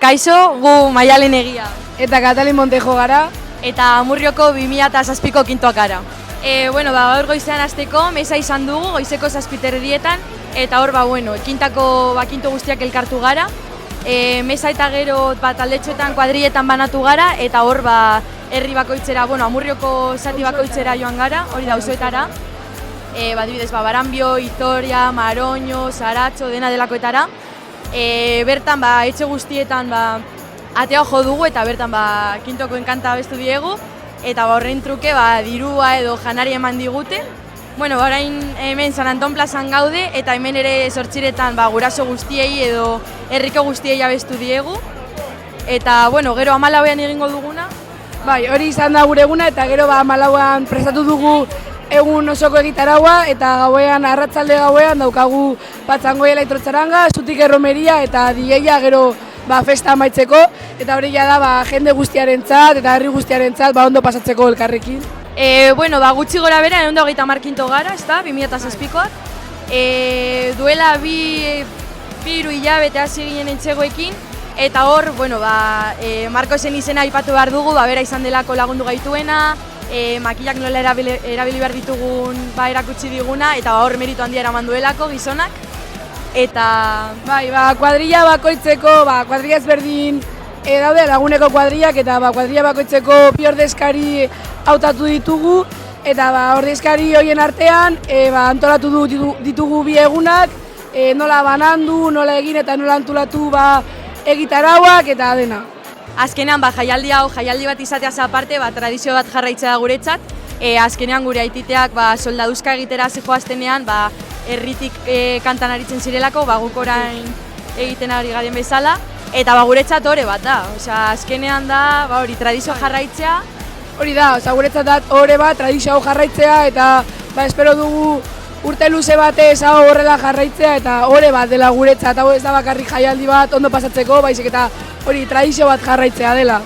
Kaixo, gu Maialen Egia. Eta Katalin Montejo gara. Eta Amurrioko 2007ko kintoak gara. Gaur goizean hasteko, mesa izan dugu, goizeko 7:00 eta hor, kintako kinto guztiak elkartu gara. Mesa eta gero taldetxoetan, kuadrilletan banatu gara, eta hor, herri bakoitzera, Amurrioko zati bakoitzera joan gara, hori dauzoetara. Adibidez, Baranbio, Itoria, Maroño, Saratxo, dena delakoetara. Bertan, etxe guztietan atea jo dugu eta bertan kintoko enkanta abestu diegu. Eta horrein truke dirua edo janari eman digute. Orain hemen San Anton plazan gaude eta hemen ere 8:00 guraso guztiei edo herriko guztiei abestu diegu. Eta gero 14:00 egingo duguna. Bai, hori izan da gure eguna eta gero 14:00 prestatu dugu egun osoko egitaraua eta gauean, arratsalde gauean daukagu Patzangoia Elektrotxaranga, Zutik Erromeria eta DJa gero festa amaitzeko eta hori da jende guztiarentzat eta herri guztiarentzat ondo pasatzeko elkarrekin. Gutxi gora bera, 130 kinto gara, ezta, 2007koak. Duela bi hilabete hasi ginen entxegoekin eta hor, Markosen izena aipatu behar dugu, bera izan delako lagundu gaituena, makillak nola erabili behar ditugun erakutsi diguna eta hor meritu handia eraman duelako gizonak. Eta kuadrilla bakoitzeko, kuadrilla ezberdin daude laguneko kuadrillak eta kuadrilla bakoitzeko bi ordezkari hautatu ditugu eta ordezkari horien artean antolatu ditugu bi egunak, nola banandu, nola egin eta nola antolatu egitarauak eta dena. Azkenean jaialdi bat izateaz aparte, tradizio bat jarraitzea da guretzat. Azkenean gure aititeak soldaduzka egitera zijoaztenean, herritik kantan aritzen zirelako, guk orain egiten ari garen bezala. Eta guretzat hore bat da, azkenean da tradizio jarraitzea. Hori da, guretzat da hore bat, tradizio jarraitzea eta espero dugu urte luze batez horrela jarraitzea eta hore bat dela guretzat, hau ez da bakarrik jaialdi bat ondo pasatzeko, baizik eta hori tradizio bat jarraitzea dela.